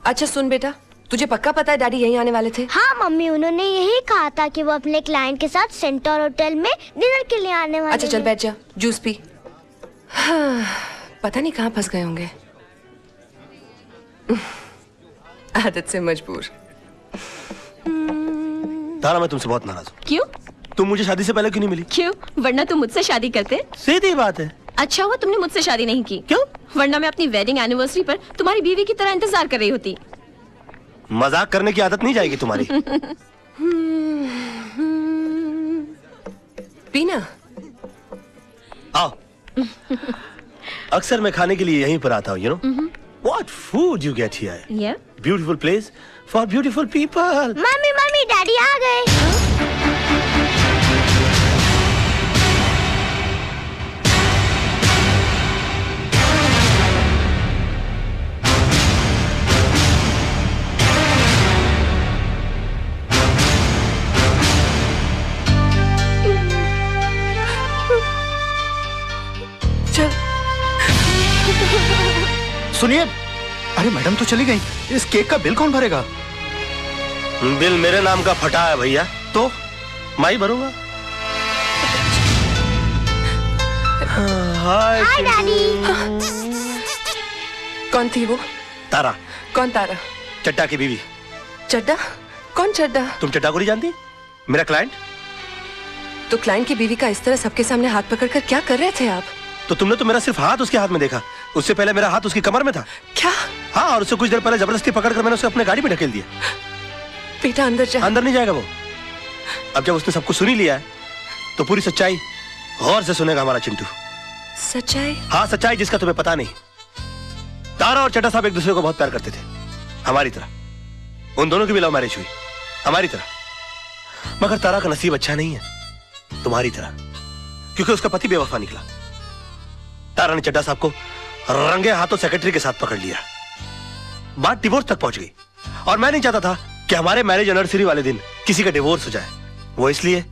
अच्छा सुन बेटा, तुझे पक्का पता है डैडी यहीं आने वाले थे? हाँ मम्मी, उन्होंने यही कहा था कि वो अपने क्लाइंट के साथ सेंटर होटल में डिनर के लिए आने वाले। अच्छा चल बैठ जा, जूस पी। हाँ, पता नहीं कहाँ फंस गए होंगे। आदत से मजबूर। तारा, मैं तुमसे बहुत नाराज हूँ। क्यों? तुम मुझे शादी से पहले क्यों नहीं मिली? क्यों? वरना तुम मुझसे शादी करते। सीधी बात है। अच्छा हुआ तुमने मुझसे शादी नहीं की। क्यों? वरना मैं अपनी वेडिंग एनिवर्सरी पर तुम्हारी बीवी की तरह इंतजार कर रही होती। मजाक करने की आदत नहीं जाएगी तुम्हारी। पीना। आओ। अक्सर मैं खाने के लिए यहीं पर आता हूँ, you know? What food you get here? Yeah. Beautiful place for beautiful people. Mummy mummy, daddy आ गए। सुनिए, अरे मैडम तो चली गई, इस केक का बिल कौन भरेगा? बिल मेरे नाम का फटा है भैया, तो मैं ही भरूंगा। हाय डैडी। कौन थी वो? तारा। कौन तारा? चड्डा की बीवी। चड्डा? कौन चड्डा? तुम चड्डा को नहीं जानती? मेरा क्लाइंट। तो क्लाइंट की बीवी का इस तरह सबके सामने हाथ पकड़कर क्या कर रहे थे आप? तो तुमने तो मेरा सिर्फ हाथ उसके हाथ में देखा, उससे पहले मेरा हाथ उसकी कमर में था। क्या? हाँ, और उससे कुछ देर पहले जबरदस्ती पकड़कर मैंने उसे अपने गाड़ी में ढकेल दिया। बेटा अंदर जा। अंदर नहीं जाएगा वो। अब जब उसने सब कुछ सुन ही लिया है, तो पूरी सच्चाई गौर से सुनेगा हमारा चिंटू। सच्चाई? हाँ, सच्चाई जिसका तुम्हें पता नहीं। तारा और चड्डा साहब एक दूसरे को बहुत प्यार करते थे, हमारी तरह। उन दोनों की भी लव मैरिज हुई, हमारी तरह। मगर तारा का नसीब अच्छा नहीं है, तुम्हारी तरह, क्योंकि उसका पति बेवफा निकला। तारा ने चड्डा साहब को रंगे हाथों सेक्रेटरी के साथ पकड़ लिया। बात डिवोर्स तक पहुंच गई, और मैं नहीं चाहता था कि हमारे मैरिज एनिवर्सरी वाले दिन किसी का डिवोर्स हो जाए। वो इसलिए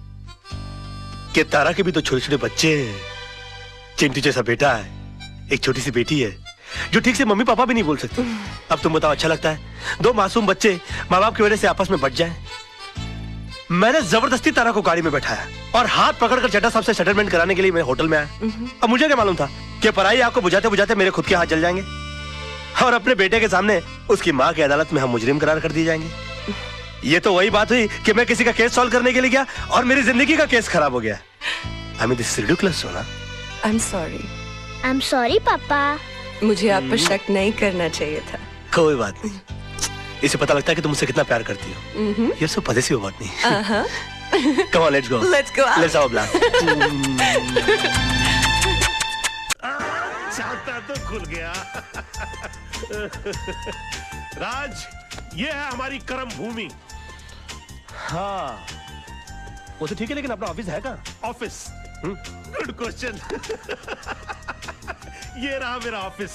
कि तारा के भी तो छोटे छोटे बच्चे हैं। चिंटू जैसा बेटा है, एक छोटी सी बेटी है जो ठीक से मम्मी पापा भी नहीं बोल सकती। अब तुम बताओ, अच्छा लगता है दो मासूम बच्चे माँ बाप की वजह से आपस में बट जाएं? मैंने जबरदस्ती तारा को गाड़ी में बैठाया और हाथ पकड़कर चड्डा साहब से सेटलमेंट कराने के लिए मैं होटल में आया। अब मुझे क्या मालूम था कि पराई आग को बुझाते बुझाते मेरे खुद के हाथ जल जाएंगे, और अपने बेटे के सामने उसकी माँ की अदालत में हम मुजरिम करार कर दिए जाएंगे। ये तो वही बात हुई कि मैं किसी का केस सॉल्व करने के लिए गया और मेरी जिंदगी का केस खराब हो गया। I mean, this is ridiculous, सोना। I'm sorry. I'm sorry पापा। मुझे आप पर शक नहीं करना चाहिए था। कोई बात नहीं, इसे पता लगता है कि तुम मुझसे कितना प्यार करती हो। ये सब पॉजिटिव बात नहीं। Come on, let's go. Let's go out. Let's have a blast. चाहता तो खुल गया। राज, ये है हमारी कर्म भूमि। हाँ, वो तो ठीक है, लेकिन अपना ऑफिस है कहाँ? ऑफिस? Good question. ये रहा मेरा ऑफिस।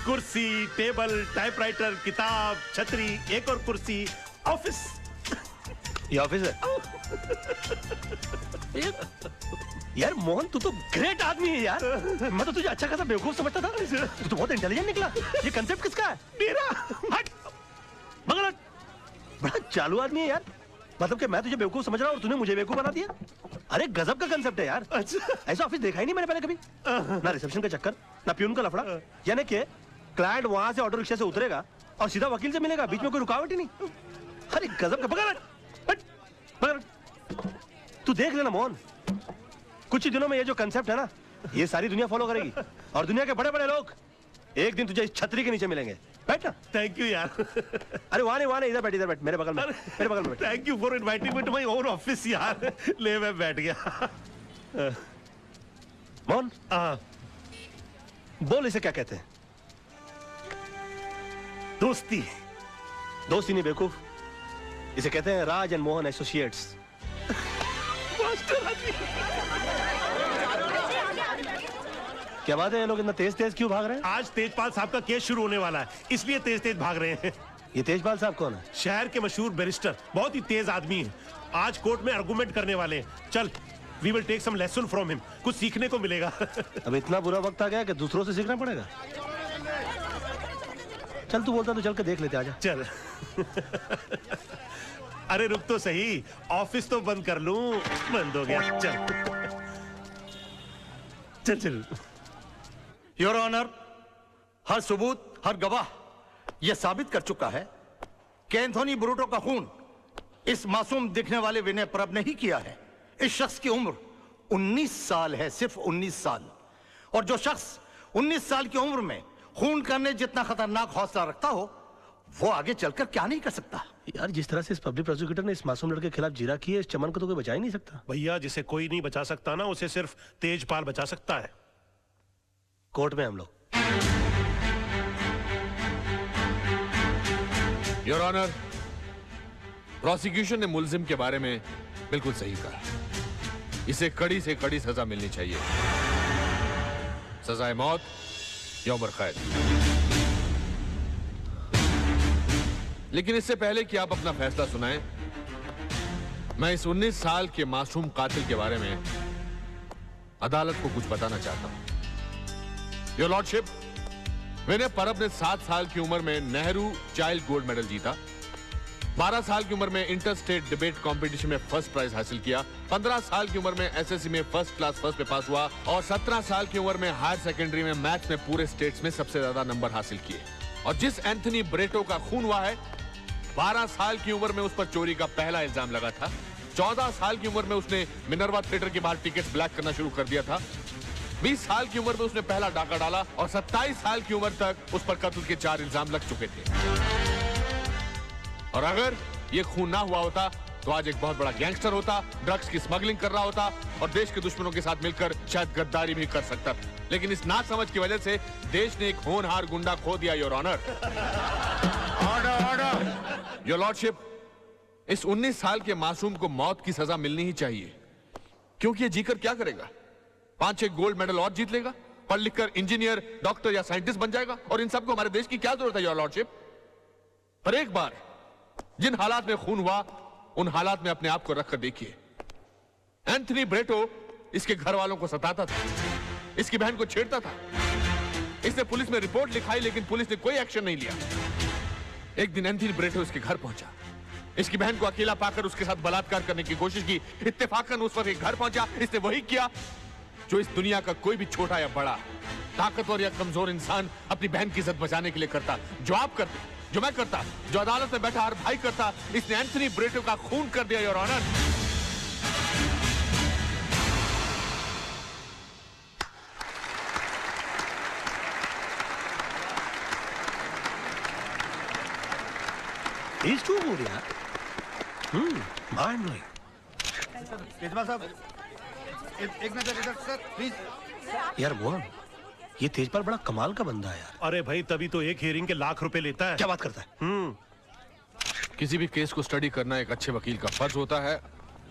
कुर्सी, टेबल, टाइपराइटर, किताब, छतरी, एक और कुर्सी, ऑफिस। ये ऑफिस है? यार मोहन, तू तो ग्रेट आदमी है यार। मैं तो तुझे अच्छा खासा बेवकूफ समझता था, तू तो बहुत इंटेलिजेंट निकला। ये कंसेप्ट किसका है? मेरा। हट, मगर हट। बड़ा चालू आदमी है यार। मतलब कि मैं तुझे बेवकूफ समझ रहा हूँ और तूने मुझे बेवकूफ बना दिया। अरे गजब का कंसेप्ट है यार। अच्छा, ऐसा ऑफिस देखा ही नहीं मैंने पहले कभी। ना रिसेप्शन का चक्कर, ना प्यून का लफड़ा, यानी कि क्लाइंट वहां से ऑटो रिक्शा से उतरेगा और सीधा वकील से मिलेगा, बीच में कोई रुकावट ही नहीं। अरे गजब का। पकड़, तू देख लेना मोहन, कुछ ही दिनों में ये जो कंसेप्ट है ना, ये सारी दुनिया फॉलो करेगी, और दुनिया के बड़े बड़े लोग एक दिन तुझे इस छतरी के नीचे मिलेंगे। बैठ ना। थैंक यू यार। अरे वहां नहीं, इधर बैठ, मेरे बगल में, मेरे बगल में। Thank you for inviting me to my own office यार। ले, मैं बैठ गया। मोहन, बोल इसे क्या कहते हैं? दोस्ती। दोस्ती नहीं बेवकूफ, इसे कहते हैं राज एंड मोहन एसोसिएट्स। क्या बात है, ये लोग इतना तेज तेज क्यों भाग रहे हैं? आज तेजपाल साहब का केस शुरू होने वाला है, इसलिए तेज तेज भाग रहे हैं। ये तेजपाल साहब कौन है? शहर के मशहूर बैरिस्टर, बहुत ही तेज आदमी है। आज कोर्ट में आर्गुमेंट करने वाले हैं। चल, we will take some lesson from him, कुछ सीखने को मिलेगा। अब इतना बुरा वक्त आ गया कि दूसरों से सीखना पड़ेगा। चल तू बोलता तो चल के देख लेते, आजा। चल। अरे रुक तो सही, ऑफिस तो बंद कर लूं। बंद हो गया, चल चल चल। योर ऑनर, हर सबूत, हर गवाह यह साबित कर चुका है कि एंथोनी ब्रूटो का खून इस मासूम दिखने वाले विनय परब ने ही किया है। इस शख्स की उम्र 19 साल है, सिर्फ 19 साल। और जो शख्स 19 साल की उम्र में खून करने जितना खतरनाक हौसला रखता हो, वो आगे चलकर क्या नहीं कर सकता। यार जिस तरह से इस पब्लिक प्रोसिक्यूटर ने इस मासूम लड़के के खिलाफ जीरा की है, इस चमन को तो कोई बचा ही नहीं सकता। भैया जिसे कोई नहीं बचा सकता ना, उसे सिर्फ तेजपाल बचा सकता है। कोर्ट में हम लोग। योर ऑनर, प्रोसिक्यूशन ने मुलजिम के बारे में बिल्कुल सही कहा। इसे कड़ी से कड़ी सजा मिलनी चाहिए, सजाए मौत या उम्र कैद। लेकिन इससे पहले कि आप अपना फैसला सुनाएं, मैं इस 19 साल के मासूम कातिल के बारे में अदालत को कुछ बताना चाहता हूं। योर लॉर्डशिप, विनय परब ने 7 साल की उम्र में नेहरू चाइल्ड गोल्ड मेडल जीता, 12 साल की उम्र में इंटर स्टेट डिबेट कंपटीशन में फर्स्ट प्राइज हासिल किया, 15 साल की उम्र में एसएससी में फर्स्ट क्लास फर्स्ट पे पास हुआ और 17 साल की उम्र में हायर सेकेंडरी में मैथ्स में पूरे स्टेट्स में सबसे ज्यादा नंबर हासिल किए। और जिस एंथनी ब्रेटो का खून हुआ है, 12 साल की उम्र में उस पर चोरी का पहला इल्जाम लगा था, 14 साल की उम्र में उसने मिनर्वा थिएटर के बाहर टिकट्स ब्लैक करना शुरू कर दिया था, 20 साल की उम्र में उसने पहला डाका डाला और 27 साल की उम्र तक उस पर कत्ल के 4 इल्जाम लग चुके थे। और अगर ये खून ना हुआ होता तो आज एक बहुत बड़ा गैंगस्टर होता, ड्रग्स की स्मगलिंग कर रहा होता और देश के दुश्मनों के साथ मिलकर शायद गद्दारी भी कर सकता था। लेकिन इस नासमझ की वजह से देश ने एक होनहार गुंडा खो दिया। Your honour, order order. Your lordship, इस 19 साल के मासूम को मौत की सजा मिलनी ही चाहिए, क्योंकि ये जीकर क्या करेगा? 5-6 गोल्ड मेडल और जीत लेगा, पढ़ लिखकर इंजीनियर, डॉक्टर या साइंटिस्ट बन जाएगा और इन सबको हमारे देश की क्या जरूरत है योर लॉर्डशिप? पर एक बार जिन हालात में खून हुआ, उन हालात में अपने आप को रखकर देखिए। एंथनी ब्रेटो इसके घर वालों को सताता था, इसकी बहन को छेड़ता था, इसने पुलिस में रिपोर्ट लिखाई लेकिन पुलिस ने कोई एक्शन नहीं लिया। एक दिन एंथनी ब्रेटो इसके घर पहुंचा, इसकी बहन को अकेला पाकर उसके साथ बलात्कार करने की कोशिश की। इत्तेफाकन उस वक्त घर पहुंचा, इसने वही किया जो इस दुनिया का कोई भी छोटा या बड़ा, ताकतवर या कमजोर इंसान अपनी बहन की इज्जत बचाने के लिए करता। जो आप करते, जो मैं करता, जो अदालत में बैठा हर भाई करता, इसने एंथनी ब्रेटो का खून कर दिया your honour. He's too good, यार। Mind blowing. तेजपाल साहब, एक नजर इधर सर प्लीज। यार मोहन, ये तेजपाल बड़ा कमाल का बंदा है यार। अरे भाई तभी तो एक हियरिंग के लाख रुपए लेता है। क्या बात करता है? किसी भी केस को स्टडी करना एक अच्छे वकील का फर्ज होता है,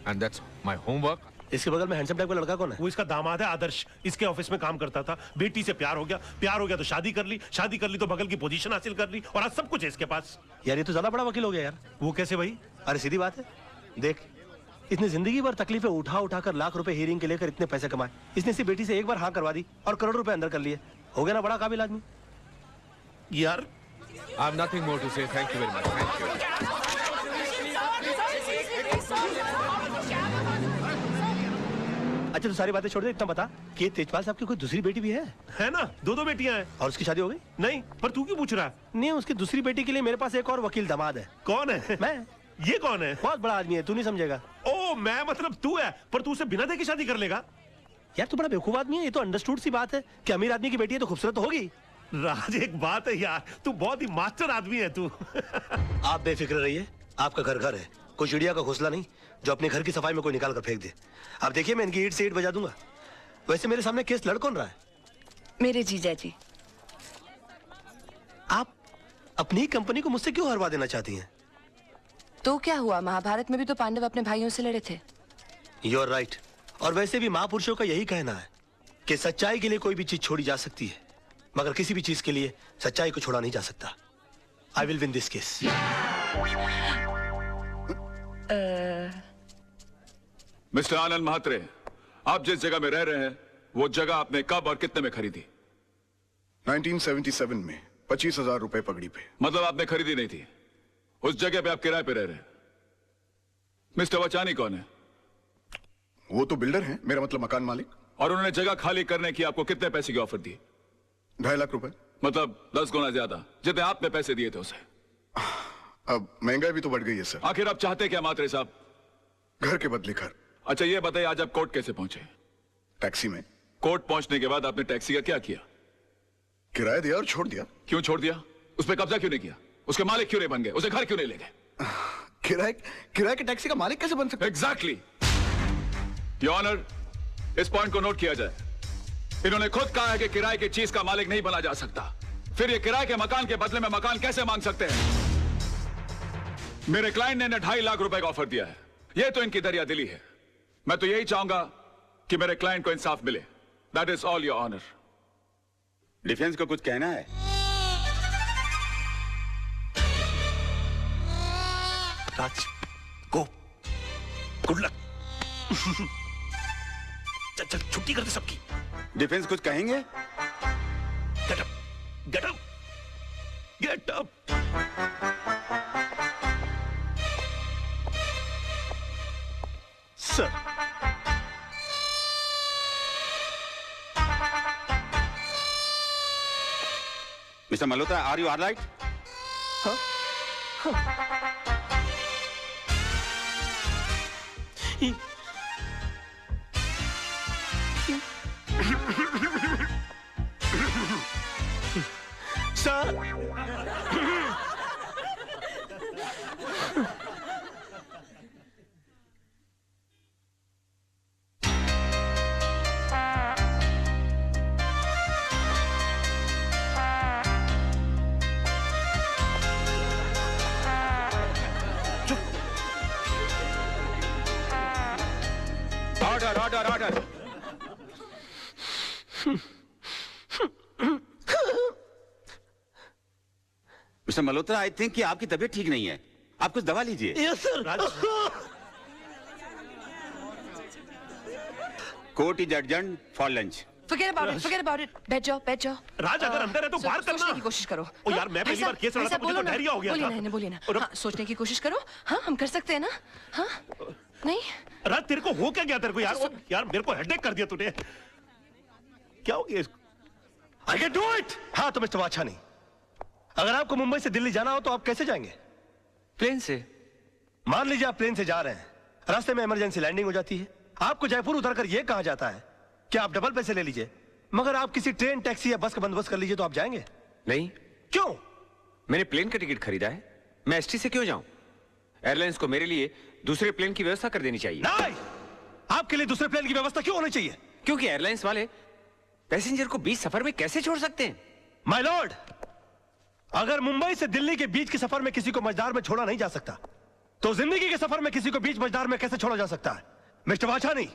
एंड दैट्स माय होमवर्क। इसके बगल में हैंडसम टाइप का लड़का कौन है? वो इसका दामाद है आदर्श, इसके ऑफिस में काम करता था, बेटी से प्यार हो गया तो शादी कर ली तो बगल की पोजीशन हासिल कर ली और आज सब कुछ है इसके पास। यार ये तो ज्यादा बड़ा वकील हो गया यार। वो कैसे भाई? अरे सीधी बात है, देख इसने जिंदगी भर तकलीफें उठा कर लाख रुपए हीरिंग के लेकर इतने पैसे कमाए। इसने इसी बेटी से एक बार हाँ करवा दी और करोड़ रुपए अंदर कर लिए। हो गया ना बड़ा काबिल आदमी यार। I am nothing more to say, thank you very much, thank you. अच्छा तो सारी बातें छोड़ दे, इतना बता कि तेजपाल साहब की कोई दूसरी बेटी भी है ना? 2 बेटियां हैं। और उसकी शादी हो गई? नहीं, पर तू क्यों पूछ रहा है? नहीं, उसकी दूसरी बेटी के लिए मेरे पास एक और वकील दामाद है। कौन है? मैं। ये कौन है? बहुत बड़ा आदमी है, तू नहीं समझेगा। ओ मैं मतलब तू है, पर तू उसे बिना देखे शादी कर लेगा? यार तू बड़ा बेवकूफ आदमी है, ये तो अंडरस्टूड सी बात है कि अमीर आदमी की बेटी है तो खूबसूरत तो होगी। राज एक बात है यार, तू बहुत ही मास्टर आदमी है तू। आप बेफिक्र रहिए, आपका घर है, कोई चिड़िया का घोंसला नहीं जो अपने घर की सफाई में कोई निकाल कर फेंक दे। आप देखिए मैं इनकी ईंट से ईंट बजा दूंगा। वैसे मेरे सामने केस लड़ कौन रहा है? मेरे जीजा जी। आप अपनी कंपनी को मुझसे क्यों हरवा देना चाहती हैं? तो क्या हुआ, महाभारत में भी तो पांडव अपने भाइयों से लड़े थे। You are right. और वैसे भी महापुरुषों का यही कहना है कि सच्चाई के लिए कोई भी चीज छोड़ी जा सकती है, मगर किसी भी चीज के लिए सच्चाई को छोड़ा नहीं जा सकता। I will win this case. Mister Anand Mhatre, आप जिस जगह में रह रहे हैं वो जगह आपने कब और कितने में खरीदी? 1977 में 25,000 रुपए पगड़ी पे। मतलब आपने खरीदी नहीं थी, उस जगह पे आप किराए पे रह रहे हैं। मिस्टर वचानी कौन है? वो तो बिल्डर हैं, मेरा मतलब मकान मालिक। और उन्होंने जगह खाली करने की आपको कितने पैसे की ऑफर दी? 2.5 लाख रुपए। मतलब 10 गुना ज्यादा जितने आपने पैसे दिए थे उसे। अब महंगाई भी तो बढ़ गई है सर। आखिर आप चाहते क्या मात्रे साहब? घर के बदले घर। अच्छा ये बताइए, आज आप कोर्ट कैसे पहुंचे? टैक्सी में। कोर्ट पहुंचने के बाद आपने टैक्सी का क्या किया? किराया दिया और छोड़ दिया। क्यों छोड़ दिया? उस पर कब्जा क्यों नहीं किया? उसके मालिक क्यों नहीं बन गए? उसे घर क्यों नहीं ले गए? किराए के टैक्सी का मालिक कैसे बन सकता? एग्जैक्टली योर ऑनर, इस पॉइंट को नोट किया जाए। इन्होंने खुद कहा है कि किराए की चीज का मालिक नहीं बना जा सकता, फिर ये किराए के मकान के बदले में मकान कैसे मांग सकते हैं? मेरे क्लाइंट ने 2.5 लाख रुपए का ऑफर दिया है। ये तो इनकी दरिया दिली है। मैं तो यही चाहूंगा कि मेरे क्लाइंट को इंसाफ मिले। That is all your honour. Defence को कुछ कहना है? Raj, go, good luck. चल चल, छुट्टी कर दे सबकी। डिफेंस कुछ कहेंगे? Get up, get up, get up. Sir, mister Malhotra, are you alright? Sir, order order order. Mister Malhotra, I think कि आपकी तबीयत ठीक नहीं है, आप कुछ दवा लीजिए। Yes sir. Court is adjourned for lunch. Forget about it. बैठ जाओ। राज, अगर अंदर है तो बाहर करना। सोचने की कोशिश करो। ओ यार, मैं पहली बार केस लड़ा था, मुझे तो डायरिया हो गया था। बोलिए ना। हाँ, सोचने की कोशिश करो। हाँ, हम कर सकते हैं ना? हाँ, नहीं? राज, तेरे को हो क्या गया? तेरे को यार मेरे को हेडेक कर दिया तूने। क्या हो गया इसको? I can do it। हाँ तो मिस्टर वाछानी, अगर आपको मुंबई से दिल्ली जाना हो तो आप कैसे जाएंगे? प्लेन से। मान लीजिए आप प्लेन से जा रहे हैं, रास्ते में इमरजेंसी लैंडिंग हो जाती है, आपको जयपुर उतरकर यह कहा जाता है कि आप डबल पैसे ले लीजिए, मगर आप किसी ट्रेन, टैक्सी या बस का बंदोबस्त कर लीजिए, तो आप जाएंगे? नहीं। क्यों? मैंने प्लेन का टिकट खरीदा है, मैं एसटी से क्यों जाऊं? एयरलाइंस को मेरे लिए दूसरे प्लेन की व्यवस्था कर देनी चाहिए। नहीं, आपके लिए दूसरे प्लेन की व्यवस्था क्यों होनी चाहिए? क्योंकि एयरलाइंस वाले पैसेंजर को बीच सफर में कैसे छोड़ सकते हैं? माय लॉर्ड, अगर मुंबई से दिल्ली के बीच के सफर में किसी को मझदार में छोड़ा नहीं जा सकता, तो जिंदगी के सफर में किसी को बीच मझदार में कैसे छोड़ा जा सकता है? मिस्टर वाछानी,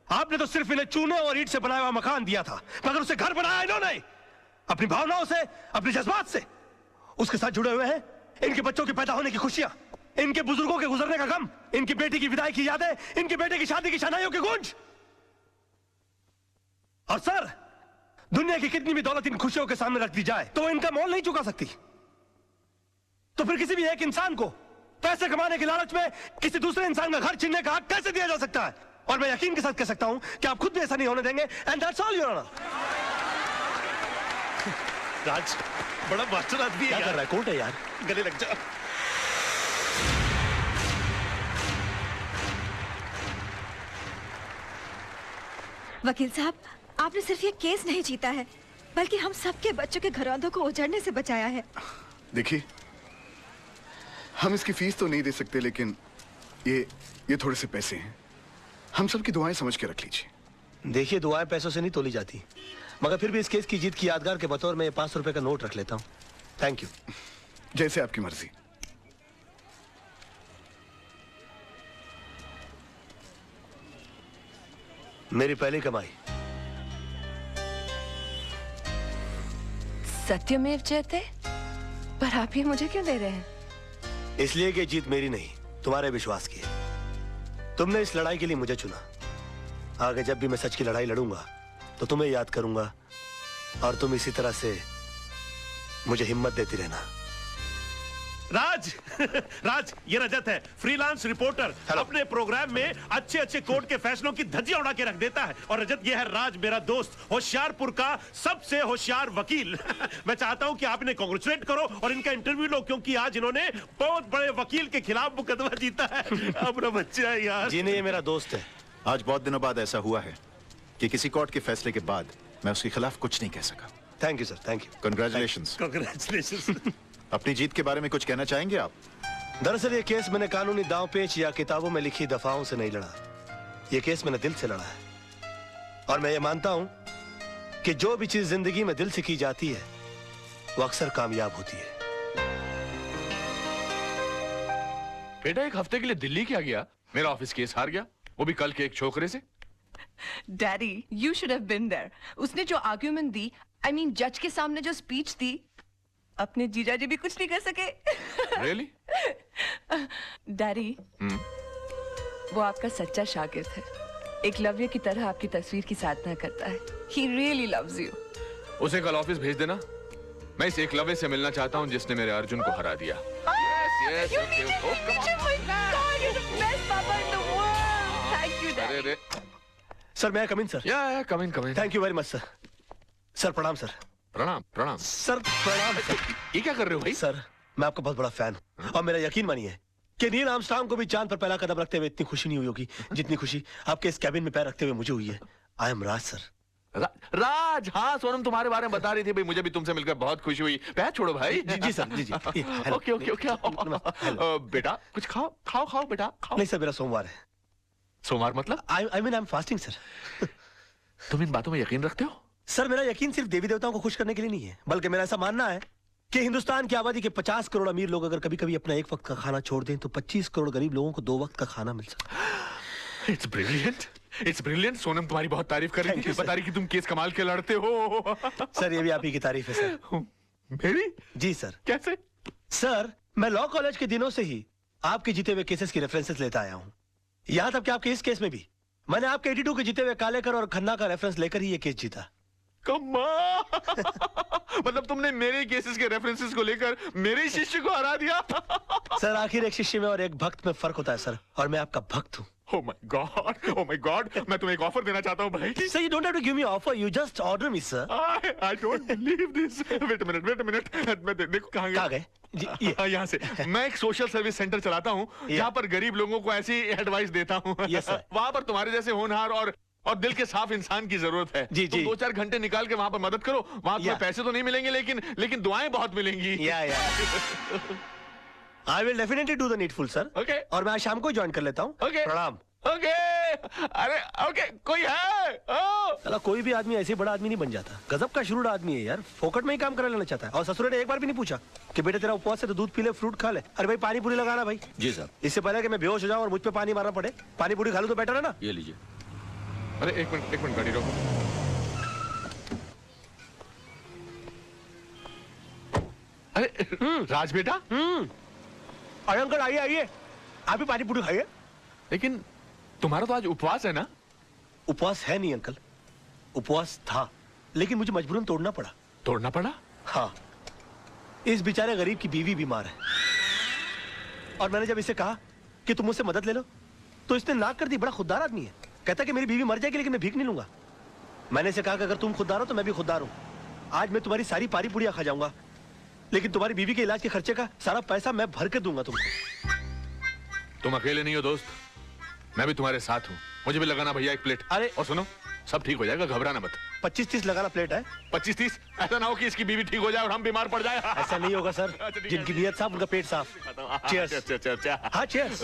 आपने तो सिर्फ इन्हें चूने और ईंट से बनाया हुआ मकान दिया था, मगर उसे घर बनाया इन्होंने अपनी भावनाओं से, अपने जज्बात से। उसके साथ जुड़े हुए हैं इनके बच्चों के पैदा होने की खुशियां, इनके बुजुर्गों के गुजरने का गम, इनकी बेटी की विदाई की यादें, इनके बेटे की शादी की शनाइयों की गूंज। और सर, दुनिया की कितनी भी दौलत इन खुशियों के सामने रख दी जाए तो इनका मोल नहीं चुका सकती। तो फिर किसी भी एक इंसान को पैसे कमाने के लालच में किसी दूसरे इंसान का घर छीनने का हक कैसे दिया जा सकता है? और मैं यकीन के साथ कह सकता हूं कि आप खुद भी ऐसा नहीं होने देंगे। And that's all your honour. Raj, बड़ा मास्टर आदमी है। क्या कर रहा है? कोर्ट है यार, गले लग जा। वकील साहब, आपने सिर्फ ये केस नहीं जीता है, बल्कि हम सबके बच्चों के घरौंदों को उजड़ने से बचाया है। देखिए, हम इसकी फीस तो नहीं दे सकते, लेकिन ये थोड़े से पैसे हैं, हम सबकी दुआएं समझ के रख लीजिए। देखिए, दुआएं पैसों से नहीं तोली जाती, मगर फिर भी इस केस की जीत की यादगार के बतौर में 500 रुपए का नोट रख लेता हूं। Thank you. जैसे आपकी मर्जी। मेरी पहली कमाई। सत्यमेव जयते। पर आप ये मुझे क्यों दे रहे हैं? इसलिए कि जीत मेरी नहीं, तुम्हारे विश्वास की है। तुमने इस लड़ाई के लिए मुझे चुना। आगे जब भी मैं सच की लड़ाई लड़ूंगा तो तुम्हें याद करूंगा, और तुम इसी तरह से मुझे हिम्मत देती रहना। राज राज, ये रजत है, फ्रीलांस रिपोर्टर। अपने प्रोग्राम में अच्छे अच्छे कोर्ट के फैसलों की धज्जियां उड़ा के रख देता है। और रजत, ये है राज, मेरा दोस्त, होशियारपुर का सबसे होशियार वकील। मैं चाहता हूं कि आप इन्हें कांग्रेचुलेट करो और इनका इंटरव्यू लो, क्योंकि आज इन्होंने बहुत बड़े वकील के खिलाफ मुकदमा जीता है। अपना बच्चा है यार। जी नहीं, ये मेरा दोस्त है। आज बहुत दिनों बाद ऐसा हुआ है कि किसी कोर्ट के फैसले के बाद मैं उसके खिलाफ कुछ नहीं कह सका। Thank you sir, thank you. Congratulations. Congratulations. अपनी जीत के बारे में कुछ कहना चाहेंगे आप? दरअसल ये केस मैंने कानूनी दांव पेच या किताबों में लिखी दफाओं से नहीं लड़ा। ये केस मैंने दिल से लड़ा है। और मैं ये मानता हूं कि जो भी चीज जिंदगी में दिल से की जाती है वो अक्सर कामयाब होती है। बेटा, एक हफ्ते के लिए दिल्ली क्या गया? मेरा ऑफिस केस हार गया, वो भी कल के एक छोकरे से। Daddy, you should have been there. उसने जो आर्ग्यूमेंट दी, आई मीन जज के सामने जो स्पीच दी, अपने जीजा जी भी कुछ नहीं कर सके। Really? डैडी, वो आपका सच्चा शागिर्द है। एकलव्य की तरह आपकी तस्वीर की साधना करता है। He really loves you. उसे कल ऑफिस भेज देना। मैं इस एकलव्य से मिलना चाहता हूँ जिसने मेरे अर्जुन को हरा दिया। Yes, You okay, need okay. to meet him. Oh my God, you're the best papa in the world. Thank you, Dad. अरे सर, मैं कम इन सर? या come in. Thank you very much sir. Sir प्रणाम sir. प्रणाम प्रणाम sir, प्रणाम sir. ये क्या कर रहे हो भाई? सर, मैं आपका बहुत बड़ा फैन हूं और मेरा यकीन मानिए कि नील आर्मस्ट्रांग को भी चांद पर पहला कदम रखते हुए इतनी खुशी नहीं हुई होगी जितनी खुशी आपके इस कैबिन में पैर रखते हुए मुझे हुई है। I am Raj sir. राज, हाँ सोनम तुम्हारे बारे में बता रही थी भाई, मुझे भी तुमसे मिलकर बहुत खुशी हुई। पैर छोड़ो भाई। जी सर, जी। Okay okay okay. बेटा कुछ खाओ खाओ खाओ बेटा खाओ। नहीं सर, मेरा सोमवार है। सोमवार मतलब? I mean I am fasting sir. तुम इन बातों में यकीन रखते हो? सर, मेरा यकीन सिर्फ देवी देवताओं को खुश करने के लिए नहीं है, बल्कि मेरा ऐसा मानना है कि हिंदुस्तान की आबादी के 50 करोड़ अमीर लोग अगर कभी कभी अपना एक वक्त का खाना छोड़ दें तो 25 करोड़ गरीब लोगों को 2 वक्त का खाना मिल सकता है। It's brilliant, it's brilliant. Sonam तुम्हारी बहुत तारीफ कर रही थी, बता रही कि तुम केस कमाल के लड़ते हो। सर, ये भी आप ही की तारीफ है सर। मेरी? जी सर। कैसे? सर, मैं लॉ कॉलेज के दिनों से ही आपके जीते हुए केसेस की रेफरेंसेस लेता आया हूँ। यहाँ तक कि आपके इस केस में भी मैंने आपके 82 के जीते हुए कालेकर और खन्ना का रेफरेंस लेकर ही ये केस जीता। मतलब तुमने मेरे केसेस के रेफरेंसेस को लेकर मेरे शिष्य को हरा दिया। सर, आखिर एक शिष्य में और एक भक्त में फर्क होता है सर, और मैं आपका भक्त हूँ। Oh my God, oh my God, मैं तुम्हें एक ऑफर देना चाहता हूँ भाई। Sir, you don't have to give me offer, you just order me, sir. I don't believe this. Wait a minute. मैं देखो कहाँ गए? यहाँ से। मैं एक सोशल सर्विस सेंटर चलाता हूँ जहाँ पर गरीब लोगों को ऐसी एडवाइस देता हूँ। Yes, sir. वहाँ पर तुम्हारे जैसे होनहार और दिल के साफ इंसान की जरूरत है। जी, तुम 2-4 घंटे निकाल के वहाँ पर मदद करो। वहाँ तुम्हें पैसे तो नहीं मिलेंगे, लेकिन दुआएं बहुत मिलेंगी। I will definitely do the needful, sir. Okay. और मैं आज शाम को ज्वाइन कर लेता हूँ। Okay. प्रणाम। Okay. अरे ओके, कोई है? चला, कोई भी आदमी ऐसे बड़ा आदमी नहीं बन जाता। गजब का शुरू आदमी है यार, फोकट में ही काम करा लेना चाहता है। और ससुर ने एक बार भी नहीं पूछा कि बेटे तेरा उपवास है तो दूध पी ले, फ्रूट खा ले। अरे भाई, पानी पूरी लगाना भाई। जी सर। इससे पहले कि मैं बेहोश हो जाऊं और मुझ पे पानी मारना पड़े, पानी पूरी खा लूं तो बेटर है ना। ये लीजिए। अरे एक मिनट गाड़ी रोको। अरे राज बेटा। अरे अंकल, आइए, आप भी पानी पूरी खाइए। लेकिन तुम्हारा तो आज उपवास है ना? उपवास है नहीं अंकल, उपवास था, लेकिन मुझे मजबूरन तोड़ना पड़ा। तोड़ना पड़ा? हाँ, इस बेचारे गरीब की बीवी बीमार है और मैंने जब इसे कहा कि तुम मुझसे मदद ले लो तो इसने नाक कर दी। बड़ा खुददार आदमी है, कहता कि मेरी बीवी मर जाएगी लेकिन मैं भीख नहीं लूंगा। मैंने इसे कहा कि अगर तुम खुददार हो तो मैं भी खुददार हूं। आज मैं तुम्हारी सारी पारी पुड़िया खा जाऊंगा, लेकिन तुम्हारी बीवी के इलाज के खर्चे का सारा पैसा मैं भर के दूंगा तुमको। तुम अकेले नहीं हो दोस्त, मैं भी तुम्हारे साथ हूँ। मुझे भी लगाना भैया एक प्लेट। अरे और सुनो, सब ठीक हो जाएगा, घबराना मत। 25-30 लगाना प्लेट है। 25-30? ऐसा ना हो कि इसकी बीवी ठीक हो जाए और हम बीमार पड़ जाए। ऐसा नहीं होगा सर, जिनकी नीयत साफ उनका पेट साफ। चीयर्स। हाँ, चीयर्स।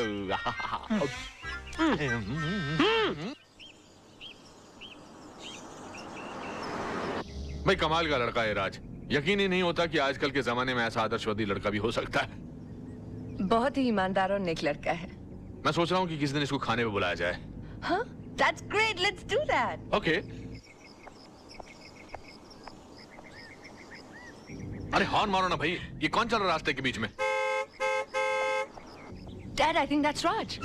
भाई कमाल का लड़का है राज, यकीन ही नहीं होता कि आजकल के जमाने में ऐसा आदर्शवादी लड़का भी हो सकता है। बहुत ही ईमानदार और नेक लड़का है। मैं सोच रहा हूँ कि किसी दिन इसको खाने पे बुलाया जाए। हाँ, that's great, let's do that. Okay. अरे हॉर्न मारो ना भाई, ये कौन चल रहा है रास्ते के बीच में? Dad, I think that's Raj.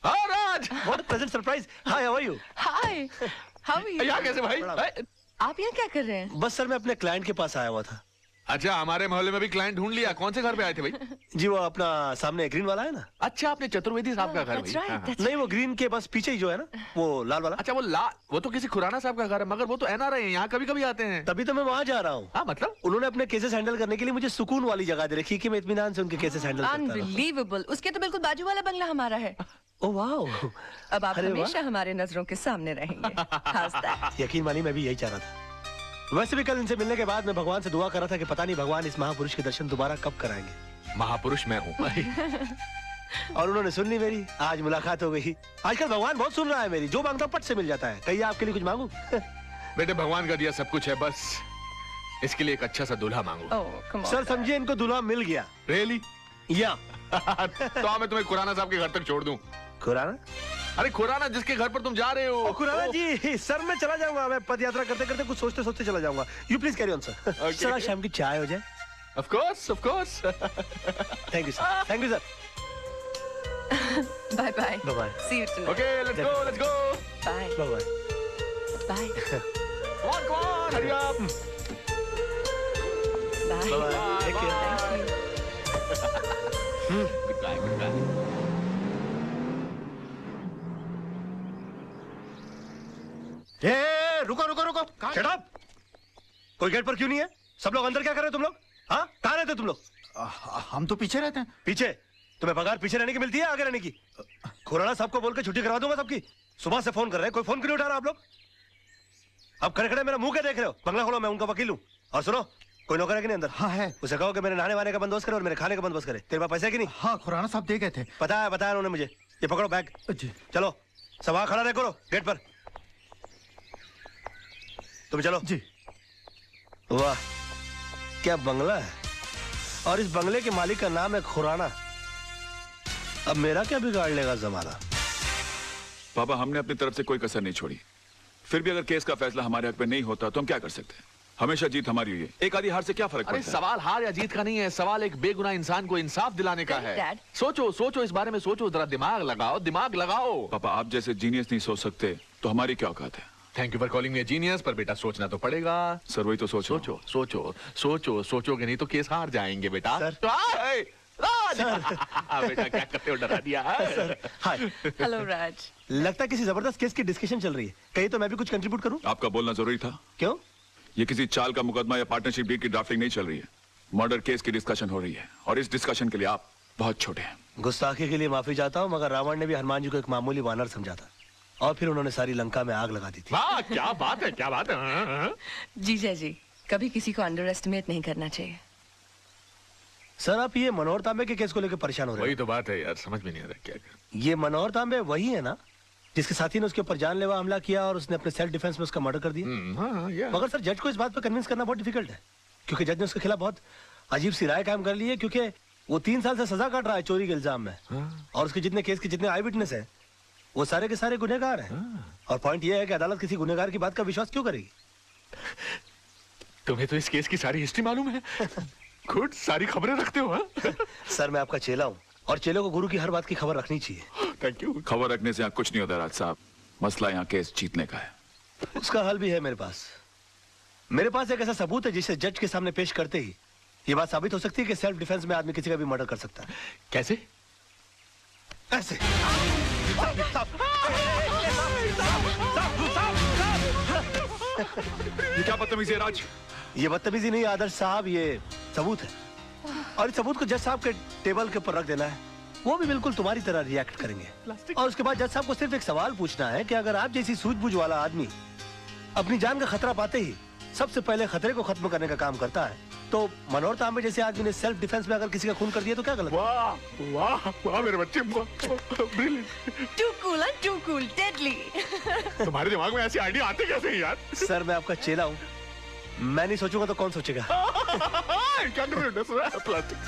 हाँ राज, what a pleasant surprise. Hi, how are you? Hi, how are you? यहाँ कैसे भाई? आप यहाँ क्या कर रहे हैं? बस सर मैं अपने क्लाइंट के पास आया हुआ था। अच्छा, हमारे मोहल्ले में भी क्लाइंट ढूंढ लिया। कौन से घर पे आए थे भाई? जी वो अपना सामने ग्रीन वाला है ना। अच्छा, आपने चतुर्वेदी साहब का घर भाई? नहीं वो ग्रीन के बस पीछे ही जो है ना, वो लाल वाला। अच्छा, वो तो किसी खुराना साहब का घर है, मगर वो तो NRI है, यहाँ कभी कभी आते हैं। तभी तो मैं वहाँ जा रहा हूँ। मतलब उन्होंने अपने केसेस हैंडल करने के लिए मुझे सुकून वाली जगह दे रखी कि मैं इत्मीनान से उनके केसेस हैंडल करता रहूं। अनबिलीवेबल। उसके तो बिल्कुल बाजू वाला बंगला हमारा है। Oh wow. अब आप हमेशा हमारे नजरों के सामने रहेंगे। यकीन मानिए मैं भी यही चाह रहा था। वैसे भी कल इनसे मिलने के बाद मैं भगवान से दुआ कर रहा था कि पता नहीं भगवान इस महापुरुष के दर्शन दोबारा कब कराएंगे। महापुरुष मैं हूँ। और उन्होंने सुन ली मेरी, आज मुलाकात हो गई। आजकल भगवान बहुत सुन रहा है मेरी, जो मांगता हूँ पट से मिल जाता है। कहिए आपके लिए कुछ मांगू? बेटे भगवान का दिया सब कुछ है, बस इसके लिए एक अच्छा सा दूल्हा मांगो। सर समझिए इनको दूल्हा मिल गया। रियली? या तो मैं तुम्हें खुराना साहब के घर तक छोड़ दूं। खुराना? अरे खुराना जिसके घर पर तुम जा रहे हो। खुराना जी, सर मैं चला जाऊंगा। मैं पद यात्रा करते करते कुछ सोचते सोचते चला जाऊंगा। You please carry on sir. Sir आज शाम की चाय हो जाए। Of course of course. Thank you sir. Thank you sir. Bye bye. Bye bye. See you tomorrow. Okay let's go let's go. Bye bye bye. Bye. Come on, hurry up. Bye. Bye. Take care. Thank you. Goodbye, goodbye. रुको रुको रुको। Shut up. कोई gate पर क्यों नहीं है? सब लोग अंदर क्या कर रहे हो तुम लोग? हाँ कहाँ रहते हो तुम लोग? हम तो पीछे रहते हैं। पीछे? तुम्हें पगार पीछे रहने की मिलती है आगे रहने की? खुराना साहब को बोल के छुट्टी करवा दूंगा सबकी। सुबह से फोन कर रहे हैं, कोई फोन क्यों नहीं उठा रहा आप लोग? अब खड़े खड़े मेरा मुंह क्या देख रहे हो? बंगला खोलो, मैं उनका वकील हूँ। और सुनो, कोई नौकर है कि नहीं अंदर? हाँ है। उसे कहो कि मेरे नहाने वाने का बंदोबस्त करे और मेरे खाने का बंदोबस्त करे। तेरे पास पैसे है कि नहीं? हाँ खुराना साहब दे गए थे। बताया उन्होंने मुझे। ये पकड़ो बैग। जी। चलो सब वहां खड़ा रहे करो गेट पर। तुम चलो। जी। वाह क्या बंगला है, और इस बंगले के मालिक का नाम है खुराना। अब मेरा क्या बिगाड़ लेगा जमाना? पापा हमने अपनी तरफ से कोई कसर नहीं छोड़ी, फिर भी अगर केस का फैसला हमारे हक में नहीं होता तो हम क्या कर सकते हैं? हमेशा जीत हमारी हुई है, एक आधी हार से क्या फर्क पड़ता है? सवाल हार या जीत का नहीं है, सवाल एक बेगुनाह इंसान को इंसाफ दिलाने का है। सोचो सोचो इस बारे में सोचो, जरा दिमाग लगाओ दिमाग लगाओ। पापा आप जैसे जीनियस नहीं सोच सकते तो हमारी क्या औकात है? Thank you for calling me a genius, पर बेटा सोचना तो पड़ेगा। सर वही तो सोचो सोचो सोचो सोचोगे नहीं तो केस हार जाएंगे बेटा। सर। बेटा क्या करते हो, डरा दिया। हाय। हेलो राज। लगता है किसी जबरदस्त केस की डिस्कशन चल रही है, कहीं तो मैं भी कुछ कंट्रीब्यूट करूं? आपका बोलना जरूरी था। क्यों? ये किसी चाल का मुकदमा या पार्टनरशिप डील की ड्राफ्टिंग नहीं चल रही है, मर्डर केस की डिस्कशन हो रही है, और इस डिस्कशन के लिए आप बहुत छोटे हैं। गुस्ताखी के लिए माफी चाहता हूँ, मगर रावण ने भी हनुमान जी को एक मामूली वानर समझा था, और फिर उन्होंने सारी लंका में आग लगा दी थी। वाह क्या बात है, क्या बात है। जीजा जी कभी किसी को अंडर एस्टिमेट नहीं करना चाहिए। सर आप ये मनोहर तांबे के केस को लेकर परेशान हो रहे हैं? वही तो बात है यार, समझ में नहीं आ रहा क्या कर। ये मनोहर तांबे वही है ना जिसके साथी ने उसके ऊपर जानलेवा हमला किया और उसने अपने सेल्फ डिफेंस में उसका मर्डर कर दिया? हाँ, मगर सर जज को इस बात पर कन्विंस करना बहुत डिफिकल्ट है, क्योंकि जज ने उसके खिलाफ बहुत अजीब सी राय कायम कर ली है, क्योंकि वो 3 साल से सजा काट रहा है चोरी के इल्जाम में। और उसके जितने केस के जितने आई विटनेस है वो सारे के सारे गुनहगार हैं। और पॉइंट ये है कि अदालत किसी गुनहगार की बात का विश्वास क्यों करेगी? तुम्हें तो इस केस की सारी हिस्ट्री मालूम है, खुद सारी खबरें रखते हो। हाँ? सर मैं आपका चेला हूँ, और चेलों को गुरु की हर बात की खबर रखनी चाहिए। Thank you. खबर रखने से यहाँ कुछ नहीं होता राज साहब, मसला यहाँ केस जीतने का है। उसका हल भी है मेरे पास। मेरे पास एक ऐसा सबूत है जिसे जज के सामने पेश करते ही ये बात साबित हो सकती है कि सेल्फ डिफेंस में आदमी किसी का भी मर्डर कर सकता है। कैसे? ऐसे। ये क्या बदतमीजी है राज? ये बदतमीजी नहीं आदर्श साहब, ये सबूत है, और इस सबूत को जज साहब के टेबल के ऊपर रख देना है। वो भी बिल्कुल तुम्हारी तरह रिएक्ट करेंगे, और उसके बाद जज साहब को सिर्फ एक सवाल पूछना है कि अगर आप जैसी सूझबूझ वाला आदमी अपनी जान का खतरा पाते ही सबसे पहले खतरे को खत्म करने का काम करता है, तो मनोहर तांबे जैसे आदमी ने सेल्फ डिफेंस में अगर किसी का खून कर दिया तो क्या गलत? वाह वाह वाह मेरे बच्चे, too cool and too cool, deadly. तुम्हारे दिमाग में ऐसे आइडिया आते कैसे हैं यार? सर मैं आपका चेला हूँ, मैं नहीं सोचूंगा तो कौन सोचेगा? क्या कर रहे हो? प्लास्टिक।